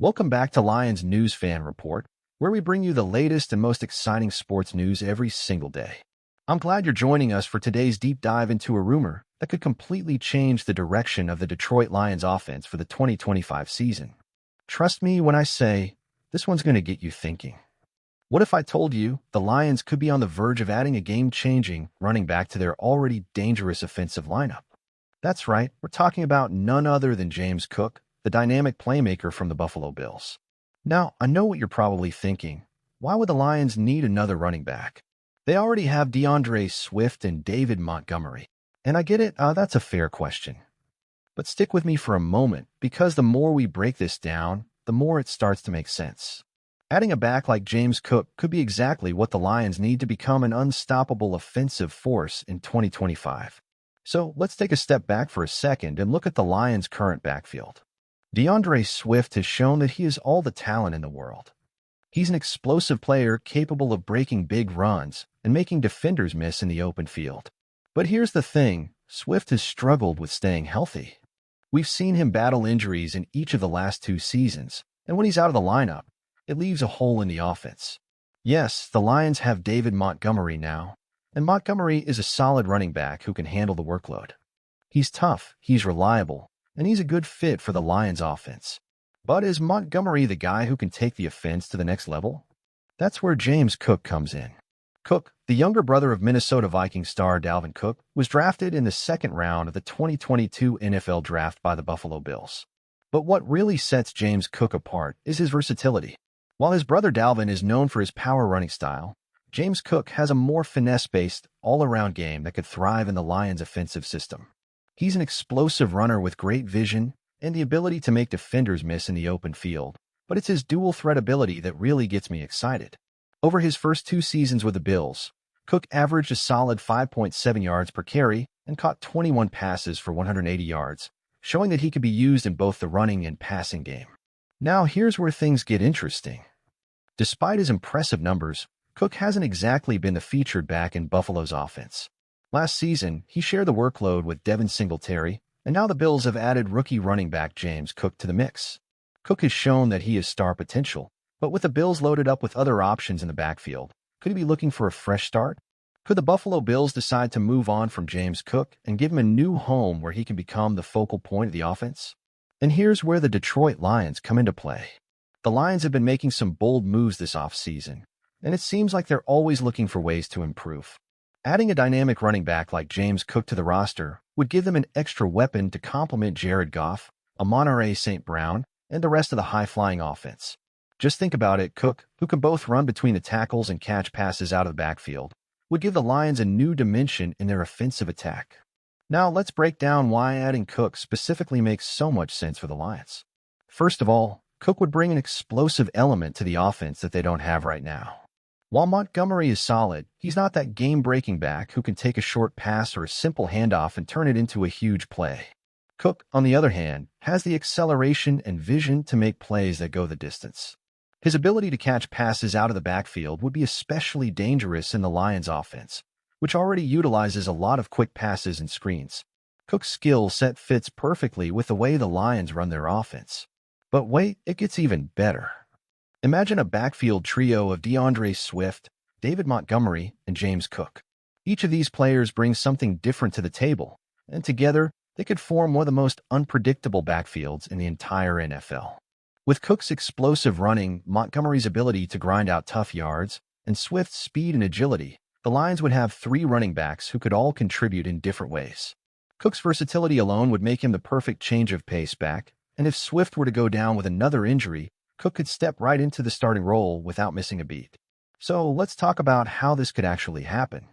Welcome back to Lions News Fan Report, where we bring you the latest and most exciting sports news every single day. I'm glad you're joining us for today's deep dive into a rumor that could completely change the direction of the Detroit Lions offense for the 2025 season. Trust me when I say, this one's going to get you thinking. What if I told you the Lions could be on the verge of adding a game-changing running back to their already dangerous offensive lineup? That's right, we're talking about none other than James Cook, the dynamic playmaker from the Buffalo Bills. Now, I know what you're probably thinking. Why would the Lions need another running back? They already have DeAndre Swift and David Montgomery. And I get it, that's a fair question. But stick with me for a moment, because the more we break this down, the more it starts to make sense. Adding a back like James Cook could be exactly what the Lions need to become an unstoppable offensive force in 2025. So let's take a step back for a second and look at the Lions' current backfield. DeAndre Swift has shown that he has all the talent in the world. He's an explosive player capable of breaking big runs and making defenders miss in the open field. But here's the thing, Swift has struggled with staying healthy. We've seen him battle injuries in each of the last 2 seasons, and when he's out of the lineup, it leaves a hole in the offense. Yes, the Lions have David Montgomery now, and Montgomery is a solid running back who can handle the workload. He's tough, he's reliable, and he's a good fit for the Lions offense. But is Montgomery the guy who can take the offense to the next level? That's where James Cook comes in. Cook, the younger brother of Minnesota Vikings star Dalvin Cook, was drafted in the second round of the 2022 NFL Draft by the Buffalo Bills. But what really sets James Cook apart is his versatility. While his brother Dalvin is known for his power running style, James Cook has a more finesse-based, all-around game that could thrive in the Lions' offensive system. He's an explosive runner with great vision and the ability to make defenders miss in the open field, but it's his dual-threat ability that really gets me excited. Over his first 2 seasons with the Bills, Cook averaged a solid 5.7 yards per carry and caught 21 passes for 180 yards, showing that he could be used in both the running and passing game. Now here's where things get interesting. Despite his impressive numbers, Cook hasn't exactly been the featured back in Buffalo's offense. Last season, he shared the workload with Devin Singletary, and now the Bills have added rookie running back James Cook to the mix. Cook has shown that he has star potential, but with the Bills loaded up with other options in the backfield, could he be looking for a fresh start? Could the Buffalo Bills decide to move on from James Cook and give him a new home where he can become the focal point of the offense? And here's where the Detroit Lions come into play. The Lions have been making some bold moves this offseason, and it seems like they're always looking for ways to improve. Adding a dynamic running back like James Cook to the roster would give them an extra weapon to complement Jared Goff, Amon-Ra St. Brown, and the rest of the high-flying offense. Just think about it, Cook, who can both run between the tackles and catch passes out of the backfield, would give the Lions a new dimension in their offensive attack. Now let's break down why adding Cook specifically makes so much sense for the Lions. First of all, Cook would bring an explosive element to the offense that they don't have right now. While Montgomery is solid, he's not that game-breaking back who can take a short pass or a simple handoff and turn it into a huge play. Cook, on the other hand, has the acceleration and vision to make plays that go the distance. His ability to catch passes out of the backfield would be especially dangerous in the Lions' offense, which already utilizes a lot of quick passes and screens. Cook's skill set fits perfectly with the way the Lions run their offense. But wait, it gets even better. Imagine a backfield trio of DeAndre Swift, David Montgomery, and James Cook. Each of these players brings something different to the table, and together, they could form one of the most unpredictable backfields in the entire NFL. With Cook's explosive running, Montgomery's ability to grind out tough yards, and Swift's speed and agility, the Lions would have 3 running backs who could all contribute in different ways. Cook's versatility alone would make him the perfect change of pace back, and if Swift were to go down with another injury, Cook could step right into the starting role without missing a beat. So let's talk about how this could actually happen.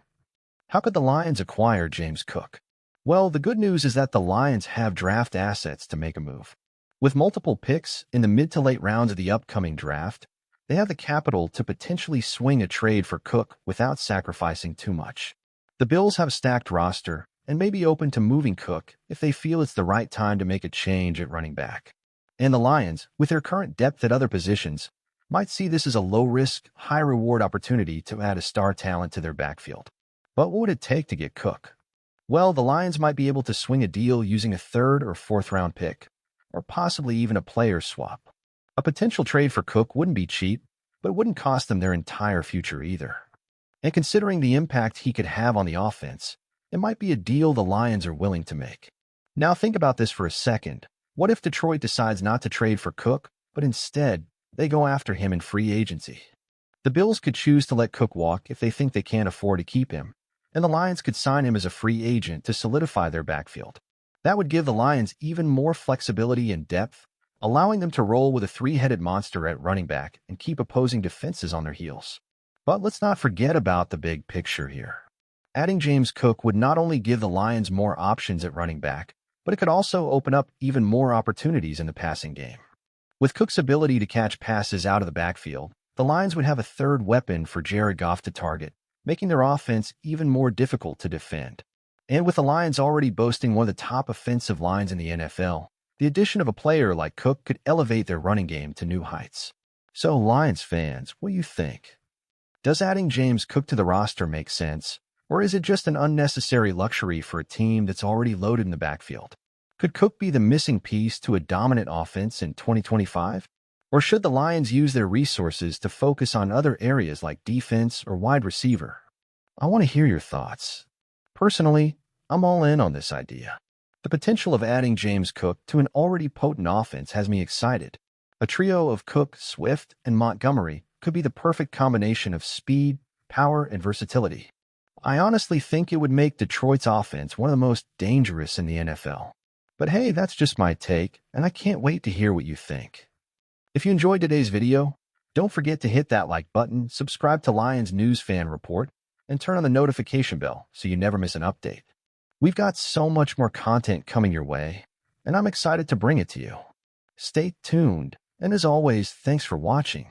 How could the Lions acquire James Cook? Well, the good news is that the Lions have draft assets to make a move. With multiple picks in the mid to late rounds of the upcoming draft, they have the capital to potentially swing a trade for Cook without sacrificing too much. The Bills have a stacked roster and may be open to moving Cook if they feel it's the right time to make a change at running back. And the Lions, with their current depth at other positions, might see this as a low-risk, high-reward opportunity to add a star talent to their backfield. But what would it take to get Cook? Well, the Lions might be able to swing a deal using a 3rd or 4th round pick, or possibly even a player swap. A potential trade for Cook wouldn't be cheap, but it wouldn't cost them their entire future either. And considering the impact he could have on the offense, it might be a deal the Lions are willing to make. Now think about this for a second. What if Detroit decides not to trade for Cook, but instead they go after him in free agency? The Bills could choose to let Cook walk if they think they can't afford to keep him, and the Lions could sign him as a free agent to solidify their backfield. That would give the Lions even more flexibility and depth, allowing them to roll with a three-headed monster at running back and keep opposing defenses on their heels. But let's not forget about the big picture here. Adding James Cook would not only give the Lions more options at running back, but it could also open up even more opportunities in the passing game. With Cook's ability to catch passes out of the backfield, the Lions would have a third weapon for Jared Goff to target, making their offense even more difficult to defend. And with the Lions already boasting one of the top offensive lines in the NFL, the addition of a player like Cook could elevate their running game to new heights. So, Lions fans, what do you think? Does adding James Cook to the roster make sense, or is it just an unnecessary luxury for a team that's already loaded in the backfield? Could Cook be the missing piece to a dominant offense in 2025? Or should the Lions use their resources to focus on other areas like defense or wide receiver? I want to hear your thoughts. Personally, I'm all in on this idea. The potential of adding James Cook to an already potent offense has me excited. A trio of Cook, Swift, and Montgomery could be the perfect combination of speed, power, and versatility. I honestly think it would make Detroit's offense one of the most dangerous in the NFL. But hey, that's just my take, and I can't wait to hear what you think. If you enjoyed today's video, don't forget to hit that like button, subscribe to Lions News Fan Report, and turn on the notification bell so you never miss an update. We've got so much more content coming your way, and I'm excited to bring it to you. Stay tuned, and as always, thanks for watching.